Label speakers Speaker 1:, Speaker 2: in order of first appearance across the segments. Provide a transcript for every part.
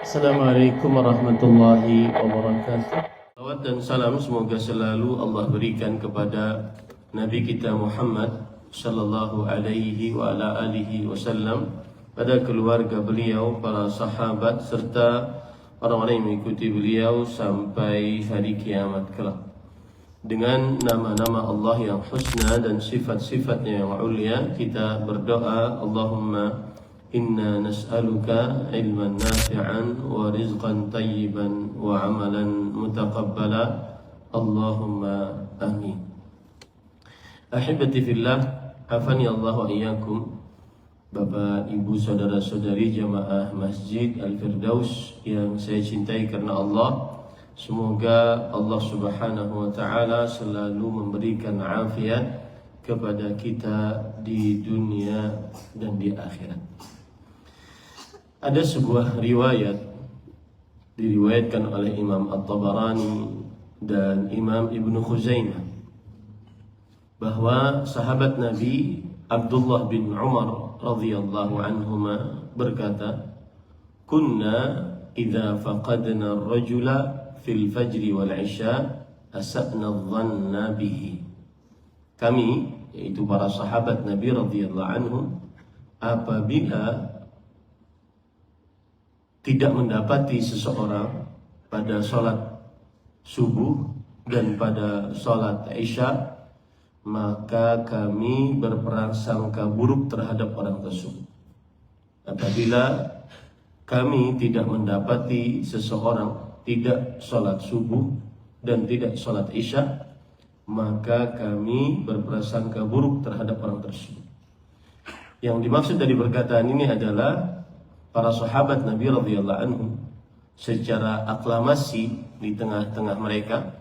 Speaker 1: Assalamualaikum warahmatullahi wabarakatuh. Salawat dan salam semoga selalu Allah berikan kepada Nabi kita Muhammad sallallahu alaihi wa ala alihi wasallam, pada keluarga beliau, para sahabat serta orang-orang yang mengikuti beliau sampai hari kiamat kelak. Dengan nama-nama Allah yang husna dan sifat-sifatnya yang ulia, kita berdoa, Allahumma inna nas'aluka ilman nafi'an wa rizqan tayyiban wa amalan mutaqabbala. Allahumma amin. Ahibati fillah, hafani Allah wa iyyakum. Bapak, Ibu, saudara-saudari jamaah Masjid Al-Firdaus yang saya cintai karena Allah, semoga Allah Subhanahu wa taala selalu memberikan afiat kepada kita di dunia dan di akhirat. Ada sebuah riwayat diriwayatkan oleh Imam At-Tabarani dan Imam Ibnu Khuzaimah bahwa sahabat Nabi Abdullah bin Umar radhiyallahu anhuma berkata, "Kunna idza faqadna ar-rajula fil fajri wal isya asa'na adh-dhanna bihi." Kami, yaitu para sahabat Nabi radhiyallahu anhum, apabila tidak mendapati seseorang pada sholat subuh dan pada sholat isya, maka kami berprasangka buruk terhadap orang tersebut. Apabila kami tidak mendapati seseorang tidak sholat subuh dan tidak sholat isya, maka kami berprasangka buruk terhadap orang tersebut. Yang dimaksud dari perkataan ini adalah para sahabat Nabi radhiyallahu anhum secara aklamasi di tengah-tengah mereka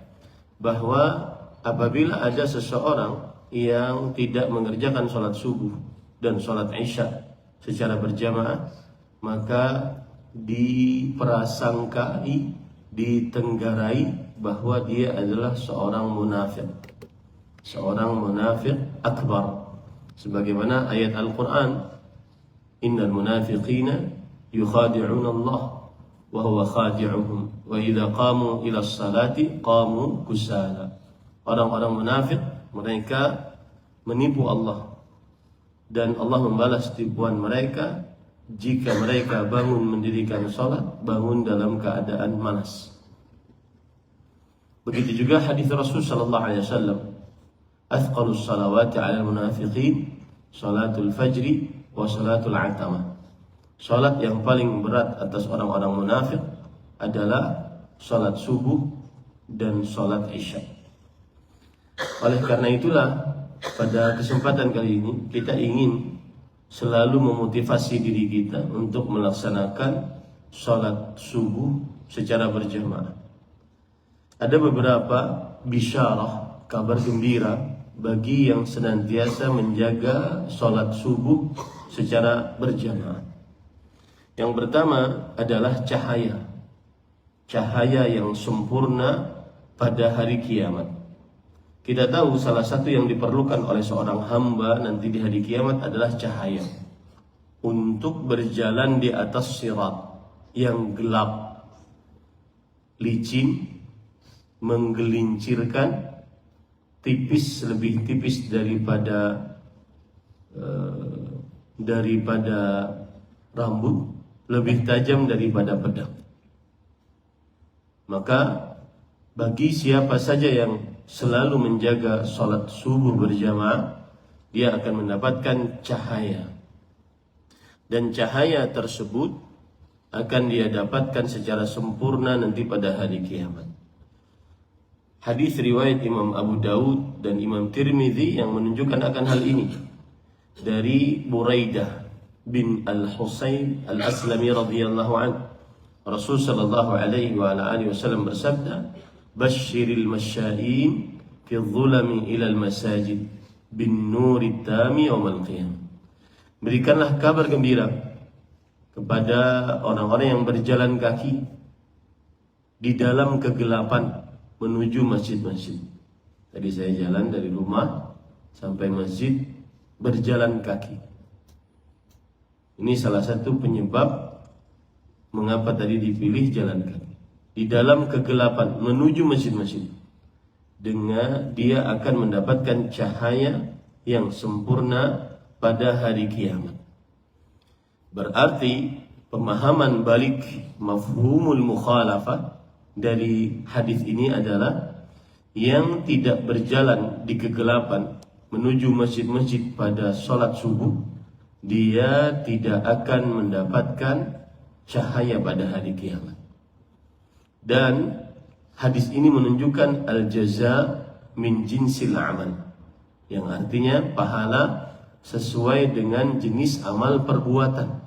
Speaker 1: bahwa apabila ada seseorang yang tidak mengerjakan sholat subuh dan sholat isya secara berjamaah, maka diprasangkai, ditenggarai bahwa dia adalah seorang munafik akbar, sebagaimana ayat Al-Quran, innal munafiqina yukhadi'una Allah wa huwa khadi'uhum wa idza qamu ila sholati qamu kusala. Orang-orang munafik mereka menipu Allah dan Allah membalas tipuan mereka jika mereka bangun mendirikan salat, bangun dalam keadaan malas. Begitu juga hadis Rasul sallallahu alaihi wasallam, athqalus salawati 'alal munafiqin salatul fajri wa salatul 'atamah. Salat yang paling berat atas orang-orang munafik adalah salat subuh dan salat isya. Oleh karena itulah, pada kesempatan kali ini kita ingin selalu memotivasi diri kita untuk melaksanakan salat subuh secara berjamaah. Ada beberapa bisyarah, kabar gembira bagi yang senantiasa menjaga salat subuh secara berjamaah. Yang pertama adalah cahaya yang sempurna pada hari kiamat. Kita tahu salah satu yang diperlukan oleh seorang hamba nanti di hari kiamat adalah cahaya untuk berjalan di atas sirat yang gelap, licin, menggelincirkan, tipis, lebih tipis daripada rambut, lebih tajam daripada pedang. Maka bagi siapa saja yang selalu menjaga sholat subuh berjamaah, dia akan mendapatkan cahaya. Dan cahaya tersebut akan dia dapatkan secara sempurna nanti pada hari kiamat. Hadis riwayat Imam Abu Daud dan Imam Tirmidzi yang menunjukkan akan hal ini, dari Buraidah bin Al-Husayn Al-Aslami radhiyallahu anhu, Rasul sallallahu alaihi wa ala alihi wasallam bersabda, "Basyiril masya'in fi dhulami ila al-masajid bin nuri tami yaumal qiyamah." Berikanlah kabar gembira kepada orang-orang yang berjalan kaki di dalam kegelapan menuju masjid-masjid. Tadi saya jalan dari rumah sampai masjid berjalan kaki. Ini salah satu penyebab Mengapa tadi dipilih jalan kaki? Di dalam kegelapan menuju masjid-masjid, dengan dia akan mendapatkan cahaya yang sempurna pada hari kiamat. Berarti pemahaman balik mafhumul mukhalafah dari hadis ini adalah yang tidak berjalan di kegelapan menuju masjid-masjid pada sholat subuh, dia tidak akan mendapatkan cahaya pada hari kiamat. Dan hadis ini menunjukkan al-jaza min jinsil amal, yang artinya pahala sesuai dengan jenis amal perbuatan.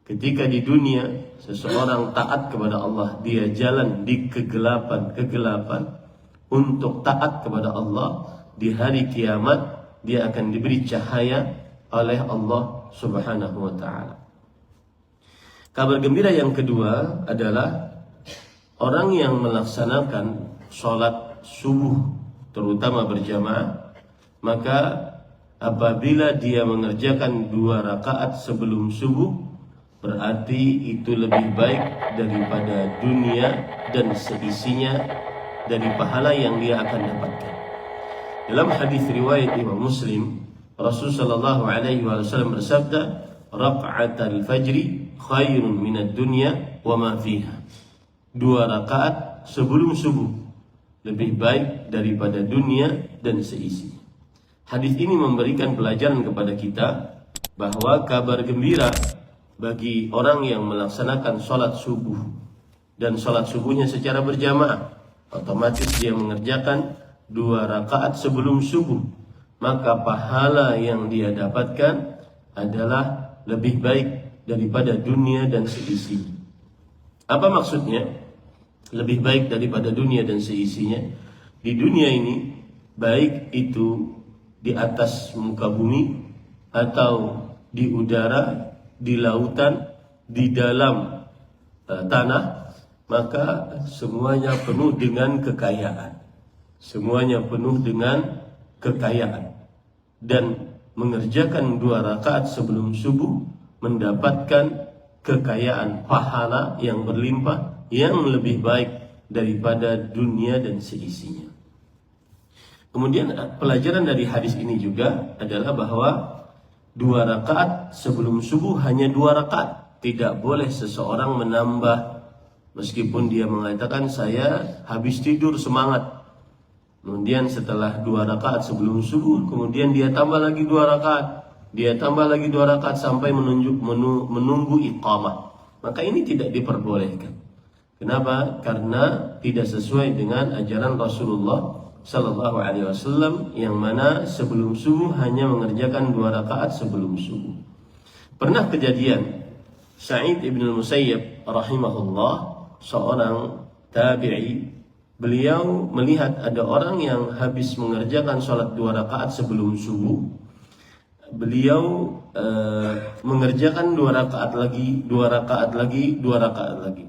Speaker 1: Ketika di dunia seseorang taat kepada Allah, dia jalan di kegelapan untuk taat kepada Allah, di hari kiamat dia akan diberi cahaya oleh Allah Subhanahu wa ta'ala. Kabar gembira yang kedua adalah orang yang melaksanakan sholat subuh terutama berjamaah, maka apabila dia mengerjakan 2 rakaat sebelum subuh, berarti itu lebih baik daripada dunia dan seisinya dari pahala yang dia akan dapatkan. Dalam hadis riwayat Imam Muslim, Rasulullah SAW bersabda, "Raka'atul fajri khairun minad dunya wa ma fiha." 2 rakaat sebelum subuh lebih baik daripada dunia dan seisinya. Hadis ini memberikan pelajaran kepada kita bahwa kabar gembira bagi orang yang melaksanakan sholat subuh dan sholat subuhnya secara berjamaah, otomatis dia mengerjakan 2 rakaat sebelum subuh, maka pahala yang dia dapatkan adalah lebih baik daripada dunia dan seisinya. Apa maksudnya? Lebih baik daripada dunia dan seisinya. Di dunia ini, baik itu di atas muka bumi atau di udara, di lautan, di dalam tanah, maka semuanya penuh dengan kekayaan. Semuanya penuh dengan kekayaan. Dan mengerjakan 2 rakaat sebelum subuh mendapatkan kekayaan pahala yang berlimpah, yang lebih baik daripada dunia dan seisinya. Kemudian pelajaran dari hadis ini juga adalah bahwa 2 rakaat sebelum subuh hanya 2 rakaat. Tidak boleh seseorang menambah, meskipun dia mengatakan saya habis tidur semangat. Kemudian setelah 2 rakaat sebelum subuh, kemudian dia tambah lagi 2 rakaat. Dia tambah lagi 2 rakaat sampai menunggu iqamah. Maka ini tidak diperbolehkan. Kenapa? Karena tidak sesuai dengan ajaran Rasulullah Sallallahu Alaihi Wasallam, yang mana sebelum subuh hanya mengerjakan 2 rakaat sebelum subuh. Pernah kejadian Sa'id ibn al-Musayyab rahimahullah, seorang tabi'i, beliau melihat ada orang yang habis mengerjakan sholat 2 rakaat sebelum subuh. Beliau mengerjakan 2 rakaat lagi, 2 rakaat lagi, 2 rakaat lagi.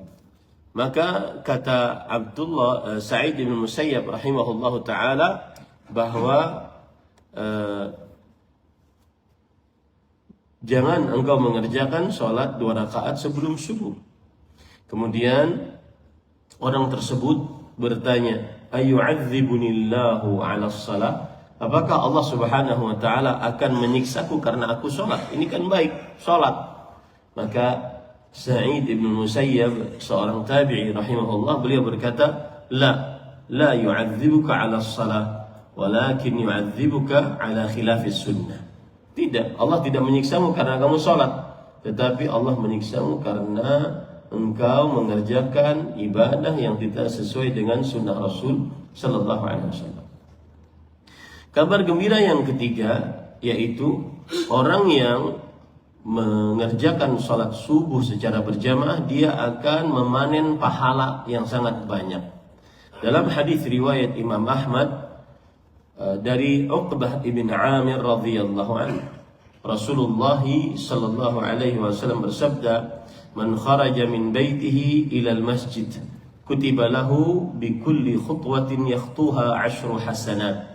Speaker 1: Maka kata Abdullah Sa'id bin Musayyab rahimahullahu ta'ala bahwa jangan engkau mengerjakan sholat 2 rakaat sebelum subuh. Kemudian orang tersebut bertanya, ayu'adzibunillahu ala shalah? Apakah Allah Subhanahu wa ta'ala akan menyiksaku karena aku sholat? Ini kan baik, sholat. Maka Sa'id ibn Musayyab, seorang tabi'i rahimahullah, beliau berkata, la yu'adzibuka ala shalah, walakin yu'adzibuka ala khilafis sunnah. Tidak, Allah tidak menyiksamu karena kamu sholat, tetapi Allah menyiksamu karena engkau mengerjakan ibadah yang tidak sesuai dengan sunnah Rasul Sallallahu Alaihi Wasallam. Kabar gembira yang ketiga, yaitu orang yang mengerjakan sholat subuh secara berjamaah, dia akan memanen pahala yang sangat banyak. Dalam hadis riwayat Imam Ahmad dari Uqbah ibn Amir radhiyallahu anhu, Rasulullah sallallahu alaihi wasallam bersabda, "Man kharaja min baitihi ila al-masjid, kutiba lahu bi kulli khutwatin yakhtuha 10 hasanat,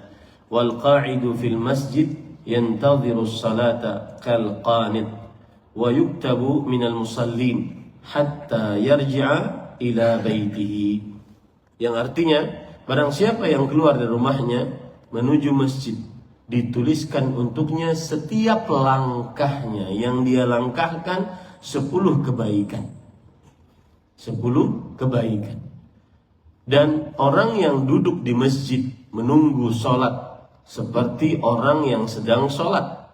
Speaker 1: wal qa'idu fil masjid yantadhiru as-salata kal qanit, wa yuktabu min al-musallin hatta yarji'a ila baitihi. Yang artinya, barang siapa yang keluar dari rumahnya menuju masjid, dituliskan untuknya setiap langkahnya yang dia langkahkan 10 kebaikan. 10 kebaikan. Dan orang yang duduk di masjid menunggu sholat seperti orang yang sedang sholat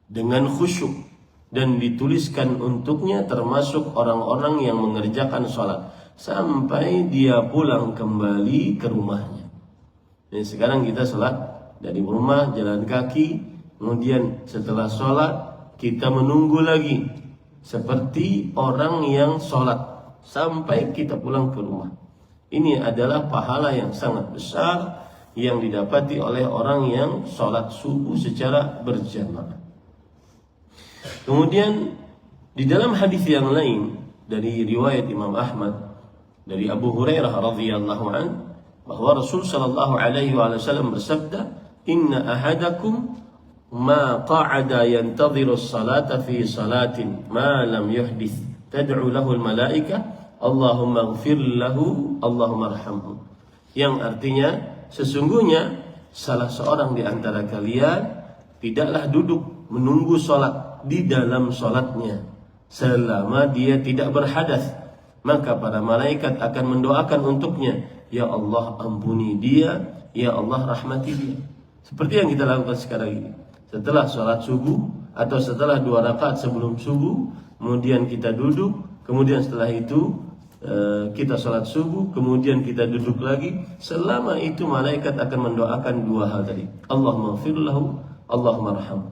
Speaker 1: dengan khusyuk, dan dituliskan untuknya termasuk orang-orang yang mengerjakan sholat sampai dia pulang kembali ke rumahnya. Dan sekarang kita sholat dari rumah, jalan kaki, kemudian setelah sholat kita menunggu lagi seperti orang yang sholat sampai kita pulang ke rumah. Ini adalah pahala yang sangat besar yang didapati oleh orang yang sholat subuh secara berjamaah. Kemudian di dalam hadis yang lain dari riwayat Imam Ahmad dari Abu Hurairah radhiyallahu anhu bahwa Rasul sallallahu alaihi wasallam bersabda, "Inna ahadakum ma qa'ada yantadhiru as-salata fi salatin ma lam yuhdith tad'u lahu al-malaika Allahumma ighfir lahu Allahumma arhamhu." Yang artinya, sesungguhnya salah seorang di antara kalian tidaklah duduk menunggu salat di dalam salatnya selama dia tidak berhadas, maka para malaikat akan mendoakan untuknya, ya Allah ampuni dia, ya Allah rahmati dia. Seperti yang kita lakukan sekarang ini. Setelah salat subuh atau setelah 2 rakaat sebelum subuh, kemudian kita duduk, kemudian setelah itu kita salat subuh, kemudian kita duduk lagi. Selama itu malaikat akan mendoakan 2 hal tadi. Allahumma ighfir lahu, Allahumma arhamhu.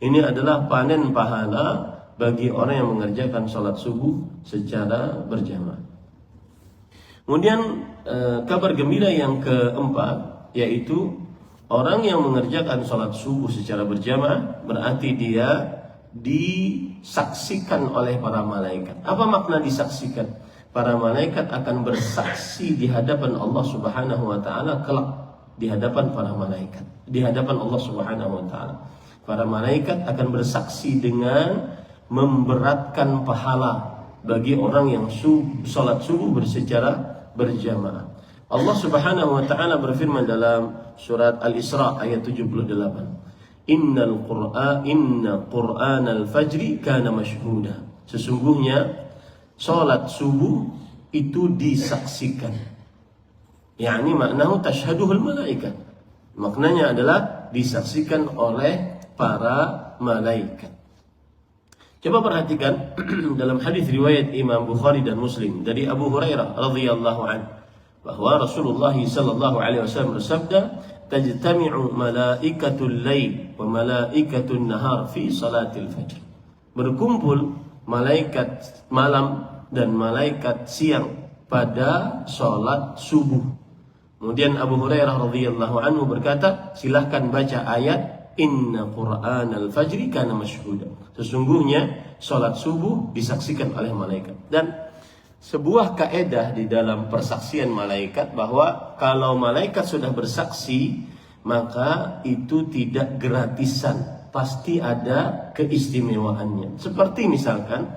Speaker 1: Ini adalah panen pahala bagi orang yang mengerjakan salat subuh secara berjamaah. Kemudian kabar gembira yang keempat, yaitu orang yang mengerjakan salat subuh secara berjamaah berarti dia disaksikan oleh para malaikat. Apa makna disaksikan? Para malaikat akan bersaksi di hadapan Allah Subhanahu wa taala kelak, di hadapan para malaikat, di hadapan Allah Subhanahu wa taala. Para malaikat akan bersaksi dengan memberatkan pahala bagi orang yang salat subuh secara berjamaah. Allah Subhanahu wa taala berfirman dalam surat Al-Isra ayat 78. Inna Qur'anal fajri kana mashhuda. Sesungguhnya salat subuh itu disaksikan. yakni maknahu tashhaduhul malaikat. Maknanya adalah disaksikan oleh para malaikat. Coba perhatikan dalam hadis riwayat Imam Bukhari dan Muslim dari Abu Hurairah radhiyallahu anhu bahwa Rasulullah sallallahu alaihi wasallam bersabda, "Tajtami'u malaikatul lail wa malaikatul nahar fi salatil fajr." Berkumpul malaikat malam dan malaikat siang pada salat subuh. Kemudian Abu Hurairah radhiyallahu anhu berkata, silahkan baca ayat Inna Qur'anal fajri kana mashhuda. Sesungguhnya salat subuh disaksikan oleh malaikat. Dan sebuah kaedah di dalam persaksian malaikat bahwa kalau malaikat sudah bersaksi, maka itu tidak gratisan, pasti ada keistimewaannya. Seperti misalkan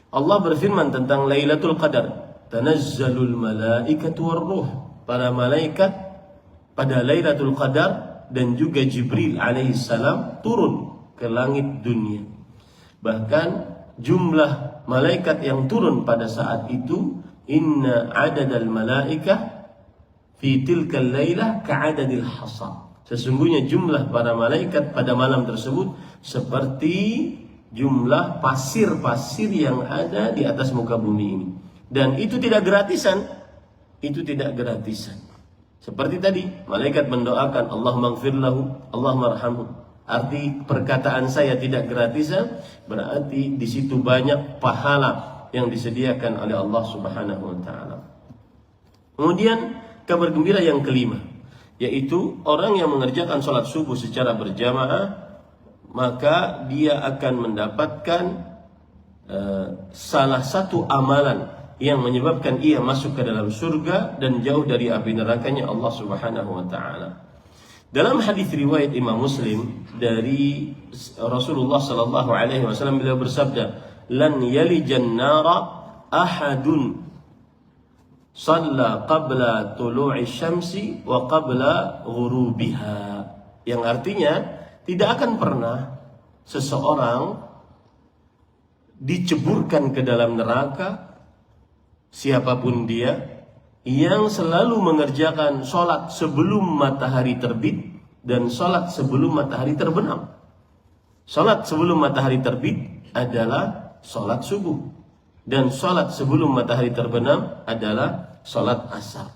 Speaker 1: Allah berfirman tentang Lailatul Qadar, tanazzalul malaikatu warruh. Para malaikat pada Lailatul Qadar dan juga Jibril alaihissalam turun ke langit dunia. Bahkan jumlah malaikat yang turun pada saat itu, inna adadal malaikah fi tilkal lailah ka'adadil hasa. Sesungguhnya jumlah para malaikat pada malam tersebut seperti jumlah pasir-pasir yang ada di atas muka bumi ini. Dan itu tidak gratisan. Itu tidak gratisan. Seperti tadi, malaikat mendoakan Allahumma ighfir lahu, Allahumma arhamhu. Arti perkataan saya tidak gratisan, berarti di situ banyak pahala yang disediakan oleh Allah Subhanahu wa taala. Kemudian kabar gembira yang kelima, yaitu orang yang mengerjakan salat subuh secara berjamaah, maka dia akan mendapatkan salah satu amalan yang menyebabkan ia masuk ke dalam surga dan jauh dari api nerakanya Allah Subhanahu wa taala. Dalam hadis riwayat Imam Muslim dari Rasulullah sallallahu alaihi wasallam beliau bersabda, lan yalijan nara ahadun shalla qabla tulu'i syamsi wa qabla ghurubiha. Yang artinya tidak akan pernah seseorang diceburkan ke dalam neraka, siapapun dia, yang selalu mengerjakan sholat sebelum matahari terbit dan sholat sebelum matahari terbenam. Sholat sebelum matahari terbit adalah sholat subuh, dan sholat sebelum matahari terbenam adalah sholat asar.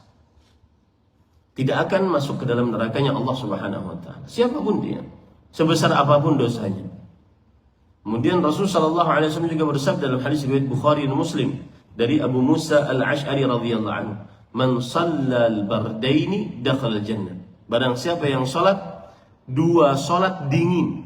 Speaker 1: Tidak akan masuk ke dalam nerakanya Allah Subhanahu wa ta'ala, siapapun dia, sebesar apapun dosanya. Kemudian Rasulullah SAW juga bersabda dalam hadis riwayat Bukhari dan Muslim dari Abu Musa al-Ash'ari radhiyallahu anhu, "Man shallal bardaini dakhala jannah." Barang siapa yang sholat dua sholat dingin,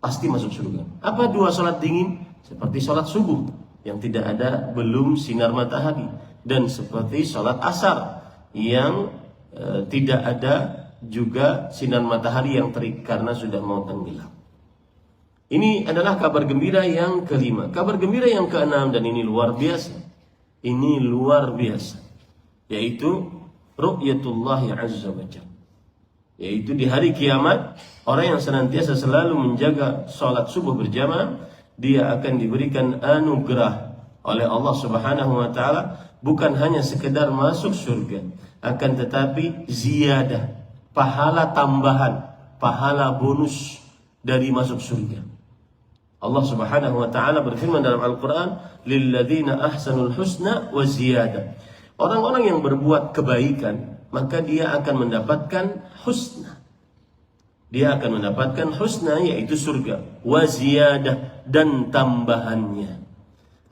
Speaker 1: pasti masuk surga. Apa dua sholat dingin? Seperti sholat subuh yang tidak ada belum sinar matahari, dan seperti sholat asar yang tidak ada juga sinar matahari yang terik karena sudah mau tenggelam. Ini adalah kabar gembira yang kelima. Kabar gembira yang keenam, dan ini luar biasa. Ini luar biasa, yaitu ru'yatullah azza wa jalla. Yaitu di hari kiamat, orang yang senantiasa selalu menjaga sholat subuh berjamaah, dia akan diberikan anugerah oleh Allah Subhanahu wa ta'ala, bukan hanya sekedar masuk surga, akan tetapi ziyadah, pahala tambahan, pahala bonus dari masuk surga. Allah Subhanahu wa ta'ala berfirman dalam Al-Quran, lilladzina ahsanul husna wa ziyadah. Orang-orang yang berbuat kebaikan, maka dia akan mendapatkan husna. Dia akan mendapatkan husna, yaitu surga, wa ziyadah, dan tambahannya.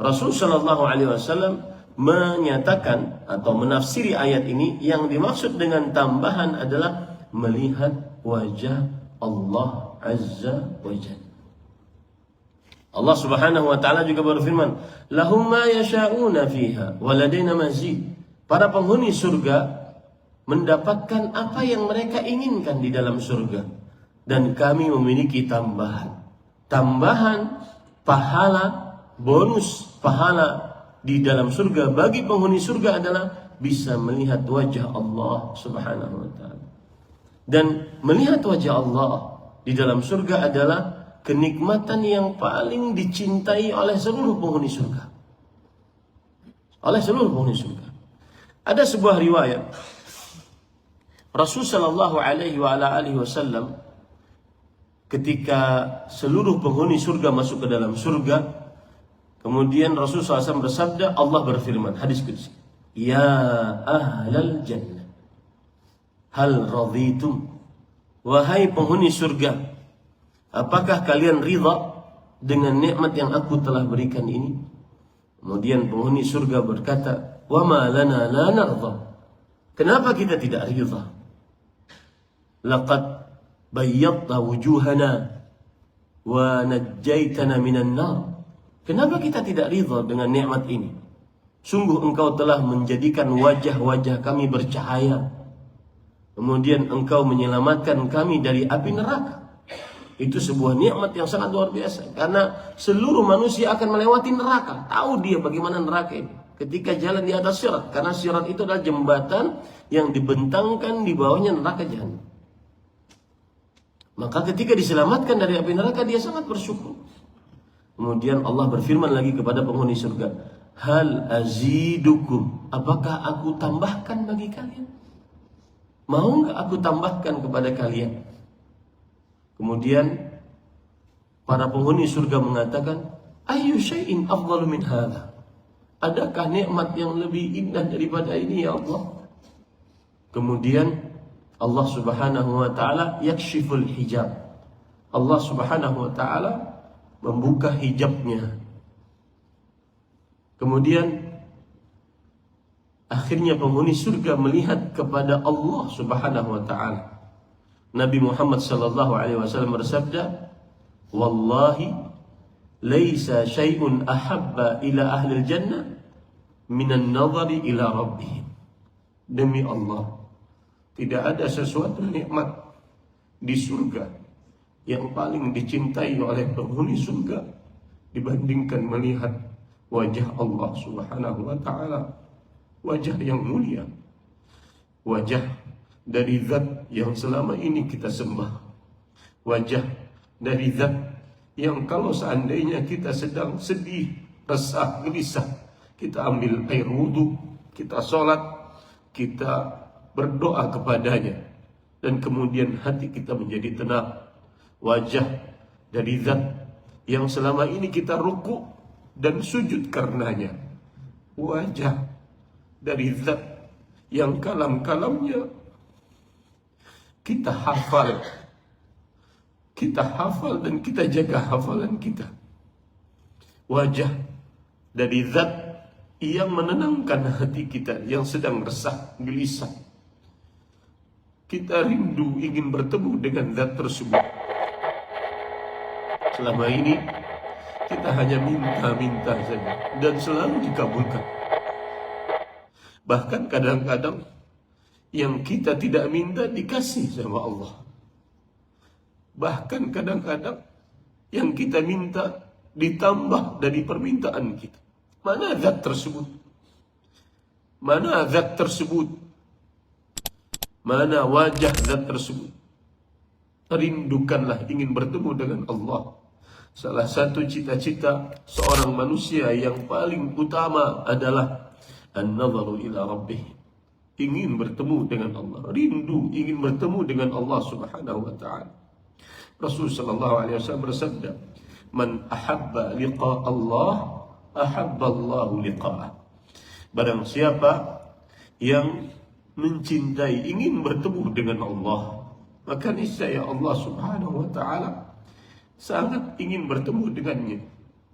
Speaker 1: Rasul sallallahu alaihi wasallam menyatakan atau menafsiri ayat ini, yang dimaksud dengan tambahan adalah melihat wajah Allah azza wa jalla. Allah Subhanahu wa ta'ala juga berfirman, lahum ma yasha'una fiha wa ladaina mazid. Para penghuni surga mendapatkan apa yang mereka inginkan di dalam surga, dan kami memiliki tambahan. Tambahan pahala, bonus pahala di dalam surga bagi penghuni surga adalah bisa melihat wajah Allah Subhanahu wa ta'ala. Dan melihat wajah Allah di dalam surga adalah kenikmatan yang paling dicintai oleh seluruh penghuni surga. Oleh seluruh penghuni surga. Ada sebuah riwayat, Rasul sallallahu alaihi wasallam ketika seluruh penghuni surga masuk ke dalam surga, kemudian Rasul SAW bersabda, Allah berfirman, hadis qudsi, ya ahlal jannah, hal radhitum, wahai penghuni surga, apakah kalian ridha dengan nikmat yang aku telah berikan ini? Kemudian penghuni surga berkata, wa ma lana la nardha, kenapa kita tidak ridha? Laqad bayyadta wujuhana wa najjaitana minan nar. Kenapa kita tidak ridha dengan nikmat ini? Sungguh engkau telah menjadikan wajah-wajah kami bercahaya, kemudian engkau menyelamatkan kami dari api neraka. Itu sebuah nikmat yang sangat luar biasa, karena seluruh manusia akan melewati neraka. Tahu dia bagaimana neraka ini ketika jalan di atas sirat, karena sirat itu adalah jembatan yang dibentangkan di bawahnya neraka jahanam. Maka ketika diselamatkan dari api neraka, dia sangat bersyukur. Kemudian Allah berfirman lagi kepada penghuni surga, hal azidukum, apakah aku tambahkan bagi kalian? Mau nggak aku tambahkan kepada kalian? Kemudian para penghuni surga mengatakan, ayyu syai'in afdalu min hadha, adakah nikmat yang lebih indah daripada ini ya Allah? Kemudian Allah Subhanahu wa ta'ala yakshiful hijab, Allah Subhanahu wa ta'ala membuka hijabnya. Kemudian akhirnya penghuni surga melihat kepada Allah Subhanahu wa ta'ala. Nabi Muhammad sallallahu alaihi wasallam bersabda, wallahi laisa syai'un ahabba ila ahli jannah minan nadhari ila rabbihim. Demi Allah, tidak ada sesuatu nikmat di surga yang paling dicintai oleh penghuni surga dibandingkan melihat wajah Allah Subhanahu wa ta'ala, wajah yang mulia, wajah dari zat yang selama ini kita sembah, wajah dari zat yang kalau seandainya kita sedang sedih, resah, gelisah, kita ambil air wudhu, kita sholat, kita berdoa kepadanya, dan kemudian hati kita menjadi tenang. Wajah dari zat yang selama ini kita ruku dan sujud karenanya, wajah dari zat yang kalam-kalamnya kita hafal dan kita jaga hafalan kita. Wajah dari zat yang menenangkan hati kita yang sedang resah, gelisah. Kita rindu ingin bertemu dengan zat tersebut. Selama ini kita hanya minta-minta saja dan selalu dikabulkan. Bahkan kadang-kadang yang kita tidak minta dikasih sama Allah. Bahkan kadang-kadang yang kita minta ditambah dari permintaan kita. Mana zat tersebut? Mana zat tersebut? Mana wajah zat tersebut? Rindukanlah ingin bertemu dengan Allah. Salah satu cita-cita seorang manusia yang paling utama adalah an-nadharu ila rabbih. Ingin bertemu dengan Allah, rindu ingin bertemu dengan Allah Subhanahu wa ta'ala. Rasul sallallahu alaihi wasallam bersabda, "Man ahabba liqa Allah, ahabba Allah liqa'ah." Barang siapa yang mencintai, ingin bertemu dengan Allah, maka niscaya Allah Subhanahu wa ta'ala sangat ingin bertemu dengannya.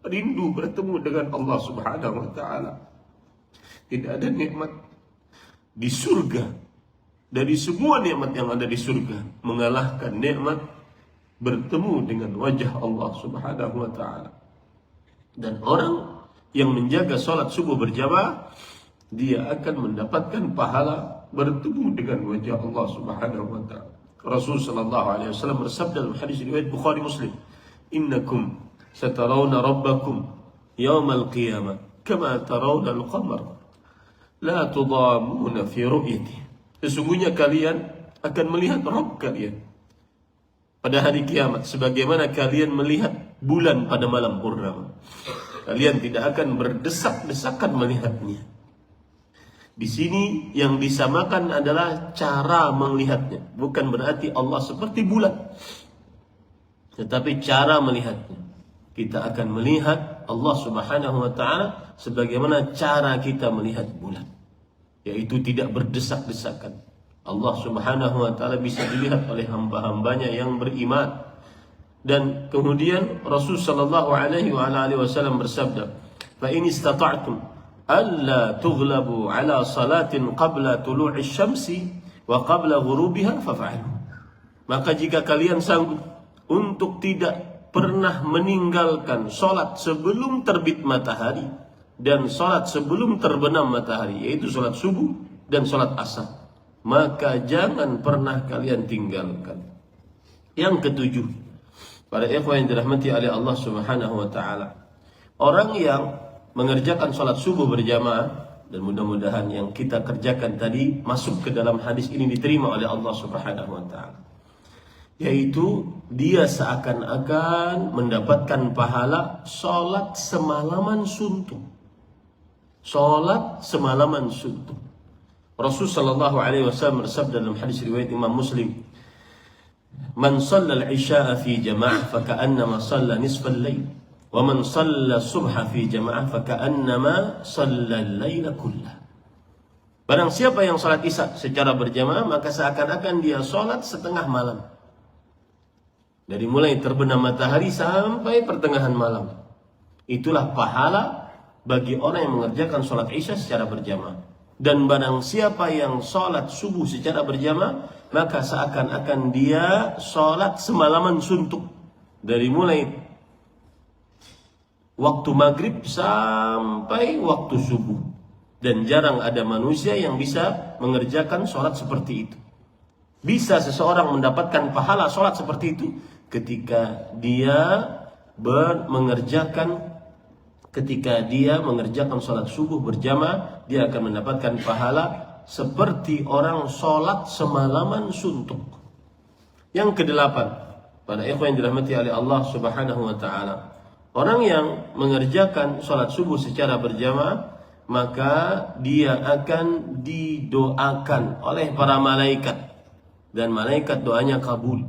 Speaker 1: Rindu bertemu dengan Allah Subhanahu wa ta'ala. Tidak ada nikmat di surga dari semua nikmat yang ada di surga mengalahkan nikmat bertemu dengan wajah Allah Subhanahu wa ta'ala. Dan orang yang menjaga salat subuh berjamaah, dia akan mendapatkan pahala bertemu dengan wajah Allah Subhanahu wa ta'ala. Rasul sallallahu alaihi wasallam bersabda dalam hadis riwayat Bukhari Muslim, "Innakum satarawna rabbakum yawmal qiyamah kama tarawna al-qamar la tudamuna fi ru'yati." Sesungguhnya kalian akan melihat Rabb kalian pada hari kiamat sebagaimana kalian melihat bulan pada malam purnama. Kalian tidak akan berdesak-desakan melihatnya. Di sini yang disamakan adalah cara melihatnya. Bukan berarti Allah seperti bulan, tetapi cara melihatnya. Kita akan melihat Allah Subhanahu wa ta'ala sebagaimana cara kita melihat bulan, yaitu tidak berdesak-desakan. Allah Subhanahu wa ta'ala bisa dilihat oleh hamba-hambanya yang beriman. Dan kemudian Rasul sallallahu alaihi wasallam bersabda, "Fa in istata'tum alla tughlabu ala salatin qabla tulu'i syamsi wa qabla ghurubiha faf'alu." Maka jika kalian sanggup untuk tidak pernah meninggalkan salat sebelum terbit matahari dan salat sebelum terbenam matahari, yaitu salat subuh dan salat asar, maka jangan pernah kalian tinggalkan. Yang ketujuh, para ikhwan yang dirahmati oleh Allah Subhanahu wa ta'ala, orang yang mengerjakan salat subuh berjamaah, dan mudah-mudahan yang kita kerjakan tadi masuk ke dalam hadis ini diterima oleh Allah Subhanahu wa ta'ala, yaitu dia seakan-akan mendapatkan pahala salat semalaman suntuk. Salat semalaman suntuk. Rasul sallallahu alaihi wasallam bersabda dalam hadis riwayat Imam Muslim, "Man shalla al-isya'a fi jama'ah faka'annama shalla nisfal lail, wa man shalla subha fi jama'ah faka'annama shalla al-laila kullah." Barang siapa yang salat isya secara berjamaah, maka seakan-akan dia salat setengah malam. Dari mulai terbenam matahari sampai pertengahan malam. Itulah pahala bagi orang yang mengerjakan salat isya secara berjamaah. Dan barang siapa yang salat subuh secara berjamaah, maka seakan-akan dia salat semalaman suntuk. Dari mulai waktu maghrib sampai waktu subuh. Dan jarang ada manusia yang bisa mengerjakan salat seperti itu. Bisa seseorang mendapatkan pahala salat seperti itu ketika dia mengerjakan, ketika dia mengerjakan sholat subuh berjamaah, dia akan mendapatkan pahala seperti orang sholat semalaman suntuk. Yang kedelapan, pada ikhwan yang dirahmati oleh Allah Subhanahu wa taala, orang yang mengerjakan sholat subuh secara berjamaah, maka dia akan didoakan oleh para malaikat, dan malaikat doanya kabul.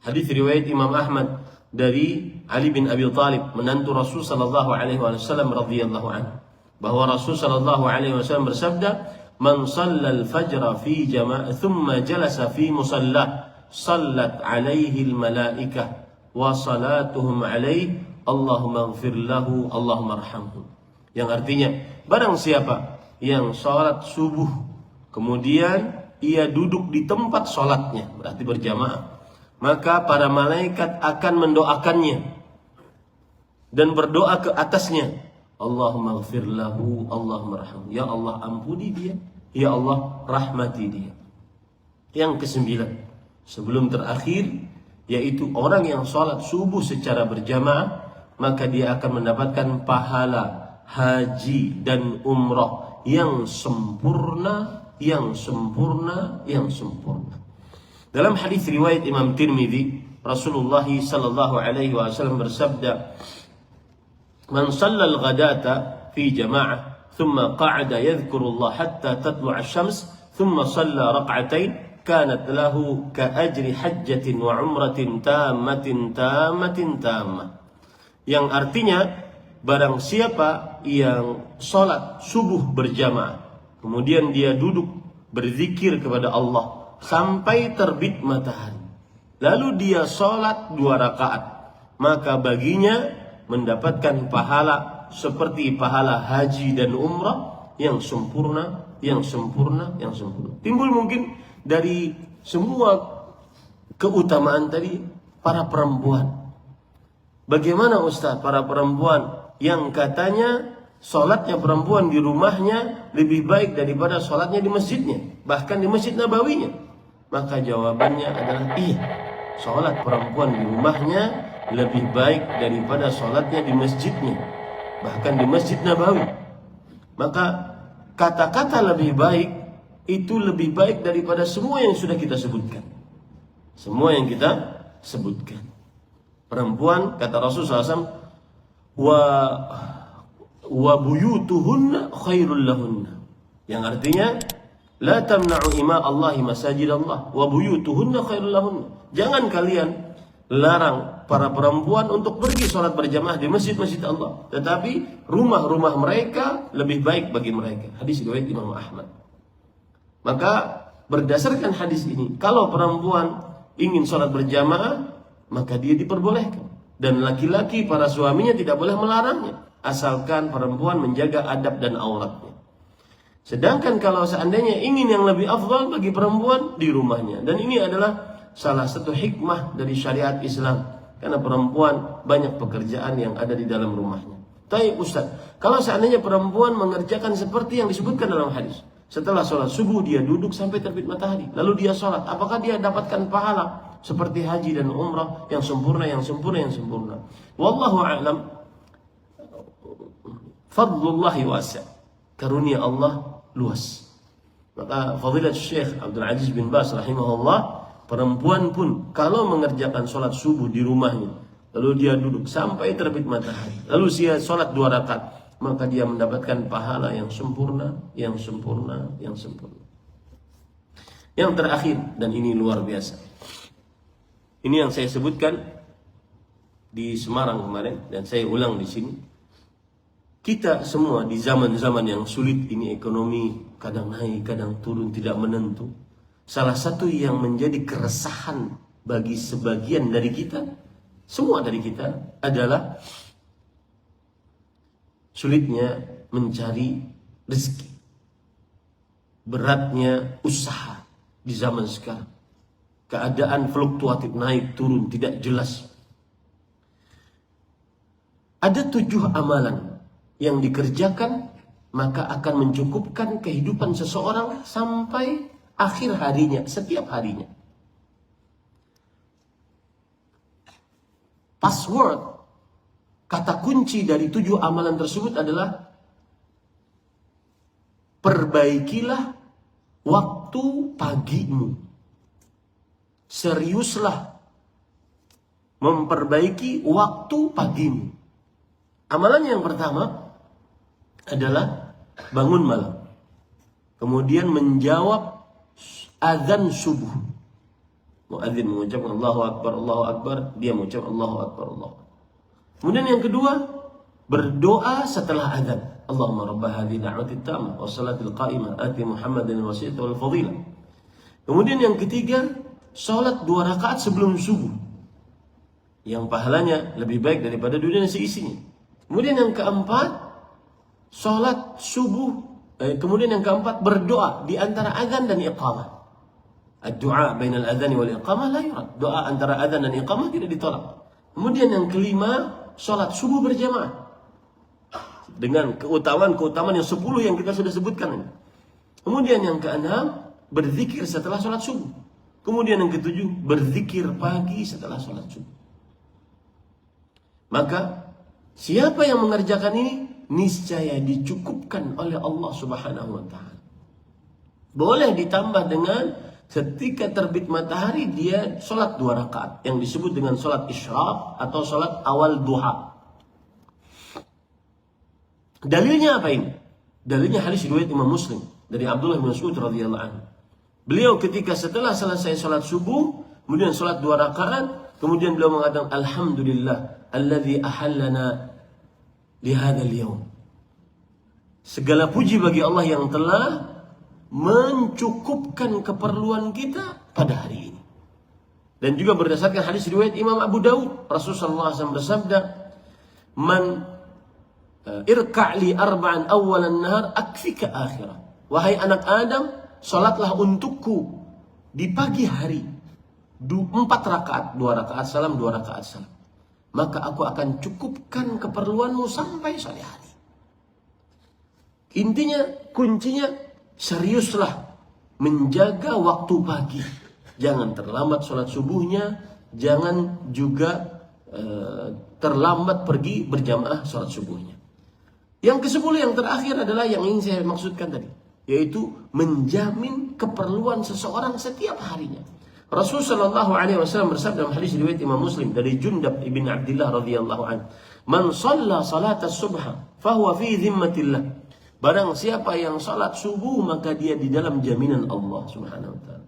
Speaker 1: Hadis riwayat Imam Ahmad dari Ali bin Abi Thalib, menantu Rasul sallallahu alaihi wasallam radhiyallahu anhu, bahwa Rasul sallallahu alaihi wasallam bersabda, "Man shallal fajra fi jama'ah thumma jalasa fi musallah, sallat alaihi al-malaikah wa salatuhum alaihi, Allahumma ighfir lahu, Allahumma arhamhu." Yang artinya, barang siapa yang sholat subuh kemudian ia duduk di tempat sholatnya, berarti berjamaah, maka para malaikat akan mendoakannya dan berdoa ke atasnya, Allahumma ighfir lahu, Allahumma arhamhu. Ya Allah, ampuni dia, ya Allah, rahmati dia. Yang kesembilan, sebelum terakhir, yaitu orang yang sholat subuh secara berjamaah, maka dia akan mendapatkan pahala haji dan umrah yang sempurna, yang sempurna, yang sempurna. Dalam hadis riwayat Imam Tirmidzi, Rasulullah sallallahu alaihi wasallam bersabda, "Man shallal ghadata fi jama'ah, thumma qa'ada yadhkuru Allah hatta tatlu'a asy-syams, thumma shalla rak'atain, kanat lahu ka ajri hajjatin wa umratin tammatin tammatin tammah." Yang artinya, barang siapa yang sholat subuh berjamaah, kemudian dia duduk berzikir kepada Allah sampai terbit matahari, lalu dia sholat 2 rakaat, maka baginya mendapatkan pahala seperti pahala haji dan umrah yang sempurna, yang sempurna, yang sempurna. Timbul mungkin dari semua keutamaan tadi para perempuan. Bagaimana Ustaz para perempuan yang katanya sholatnya perempuan di rumahnya lebih baik daripada sholatnya di masjidnya, bahkan di Masjid Nabawinya? Maka jawabannya adalah iya, sholat perempuan di rumahnya lebih baik daripada sholatnya di masjidnya, bahkan di Masjid Nabawi. Maka kata-kata lebih baik itu lebih baik daripada semua yang sudah kita sebutkan. Semua yang kita sebutkan. Perempuan, kata Rasulullah SAW, wa buyutuhunna khairul lahunna, yang artinya la tamna'u ima Allahi masajid Allah wa buyutuhunna khairul lahunna. Jangan kalian larang para perempuan untuk pergi sholat berjamaah di masjid-masjid Allah, tetapi rumah-rumah mereka lebih baik bagi mereka. Hadis riwayat Imam Ahmad. Maka berdasarkan hadis ini, kalau perempuan ingin sholat berjamaah, maka dia diperbolehkan, dan laki-laki para suaminya tidak boleh melarangnya, asalkan perempuan menjaga adab dan auratnya. Sedangkan kalau seandainya ingin yang lebih afdal bagi perempuan, di rumahnya. Dan ini adalah salah satu hikmah dari syariat Islam, karena perempuan banyak pekerjaan yang ada di dalam rumahnya. Tapi Ustaz, kalau seandainya perempuan mengerjakan seperti yang disebutkan dalam hadis, setelah sholat subuh dia duduk sampai terbit matahari, lalu dia sholat, apakah dia dapatkan pahala seperti haji dan umrah yang sempurna, yang sempurna, yang sempurna? Wallahu a'lam. Fadlullahi wasi', karunia Allah luas. Maka Fadilat Syekh Abdul Aziz bin Baz rahimahullah, perempuan pun kalau mengerjakan sholat subuh di rumahnya, lalu dia duduk sampai terbit matahari, lalu dia sholat 2 rakaat, maka dia mendapatkan pahala yang sempurna, yang sempurna, yang sempurna. Yang terakhir, dan ini luar biasa, ini yang saya sebutkan di Semarang kemarin, dan saya ulang di sini. Kita semua di zaman-zaman yang sulit ini, ekonomi kadang naik, kadang turun, tidak menentu. Salah satu yang menjadi keresahan bagi sebagian dari kita, semua dari kita, adalah sulitnya mencari rezeki, beratnya usaha di zaman sekarang. Keadaan fluktuatif, naik turun, tidak jelas. Ada 7 amalan yang dikerjakan maka akan mencukupkan kehidupan seseorang sampai akhir harinya, setiap harinya. Password kata kunci dari 7 amalan tersebut adalah perbaikilah waktu pagimu. Seriuslah memperbaiki waktu pagimu. Amalan yang pertama adalah bangun malam. Kemudian menjawab azan subuh. Muadzin mengucapkan Allahu Akbar, dia mengucapkan Allahu Akbar, Allahu Akbar. Kemudian yang kedua, berdoa setelah azan. Allahumma rabb hadhihi da'wati tammah was salatil qa'imah ati Muhammadan al-wasilata wal fadilah. Kemudian yang ketiga, salat 2 rakaat sebelum subuh, yang pahalanya lebih baik daripada dunia dan seisinya. Kemudian yang keempat, salat subuh. Kemudian yang keempat, berdoa di antara azan dan iqamah. Ad-du'a bainal adzan wal iqamah la yurad. Doa antara azan dan iqamah tidak ditolak. Kemudian yang kelima, salat subuh berjamaah dengan keutamaan yang 10 yang kita sudah sebutkan ini. Kemudian yang keenam, berzikir setelah salat subuh. Kemudian yang ketujuh, berzikir pagi setelah salat subuh. Maka siapa yang mengerjakan ini, niscaya dicukupkan oleh Allah Subhanahu wa taala. Boleh ditambah dengan ketika terbit matahari dia salat 2 rakaat yang disebut dengan salat isyraq atau salat awal duha. Dalilnya apa ini? Dalilnya hadis riwayat Imam Muslim dari Abdullah bin Mas'ud radhiyallahu anhu. Beliau ketika setelah selesai salat subuh, kemudian salat 2 rakaat, kemudian beliau mengatakan alhamdulillah alladzi ahallana li hadzal yaum. Segala puji bagi Allah yang telah mencukupkan keperluan kita pada hari ini. Dan juga berdasarkan hadis riwayat Imam Abu Daud, Rasulullah SAW bersabda, man irka'li arba'an awalan nahar akfika akhirah. Wahai anak Adam, salatlah untukku di pagi hari 4 rakaat, 2 rakaat salam, 2 rakaat salam. Maka aku akan cukupkan keperluanmu sampai sore hari. Intinya, kuncinya, seriuslah menjaga waktu pagi. Jangan terlambat sholat subuhnya, jangan juga terlambat pergi berjamaah sholat subuhnya. Yang ke-10 yang terakhir adalah yang ingin saya maksudkan tadi, yaitu menjamin keperluan seseorang setiap harinya. Rasulullah SAW bersabda dalam hadis riwayat Imam Muslim dari Jundab ibn Abdullah radhiyallahu anhu, "Man shalla salata subha fahuwa fi dhimmatillah." Barang siapa yang salat subuh maka dia di dalam jaminan Allah Subhanahu wa taala.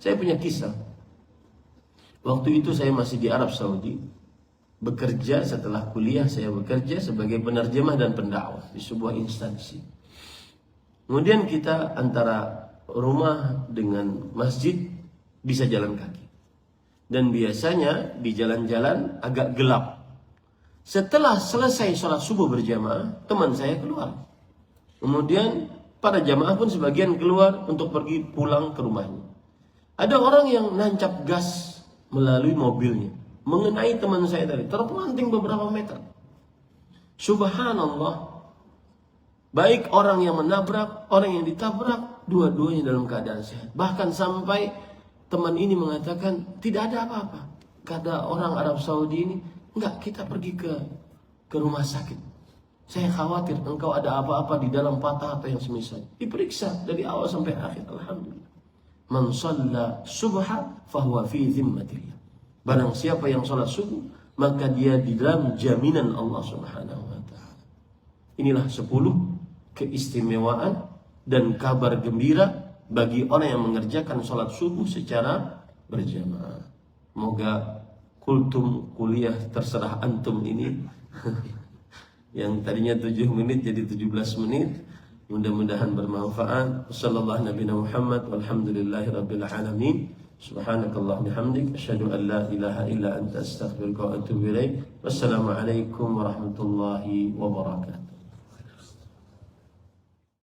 Speaker 1: Saya punya kisah. Waktu itu saya masih di Arab Saudi, bekerja setelah kuliah, saya bekerja sebagai penerjemah dan pendakwah di sebuah instansi. Kemudian kita antara rumah dengan masjid bisa jalan kaki. Dan biasanya di jalan-jalan agak gelap. Setelah selesai sholat subuh berjamaah, teman saya keluar. Kemudian para jamaah pun sebagian keluar untuk pergi pulang ke rumahnya. Ada orang yang nancap gas melalui mobilnya, mengenai teman saya tadi, terpelanting beberapa meter. Subhanallah. Baik orang yang menabrak, orang yang ditabrak, dua-duanya dalam keadaan sehat. Bahkan sampai teman ini mengatakan, tidak ada apa-apa. Kata orang Arab Saudi ini, enggak, kita pergi ke rumah sakit. Saya khawatir engkau ada apa-apa di dalam patah atau yang semisal. Diperiksa dari awal sampai akhir. Alhamdulillah. Man shalla subha fahuwa fi dhimmatillah. Barang siapa yang salat subuh, maka dia di dalam jaminan Allah Subhanahu wa taala. Inilah 10 keistimewaan dan kabar gembira bagi orang yang mengerjakan salat subuh secara berjamaah. Semoga kultum kuliah terserah antum ini yang tadinya 7 menit jadi 17 menit. Mudah-mudahan bermanfaat. Sallallahu Nabi Muhammad walhamdulillahi rabbil alamin. Subhanakallah bihamdik asyhadu an la ilaha illa anta astaghfiruka wa atubu ilaik. Wassalamualaikum warahmatullahi wabarakatuh.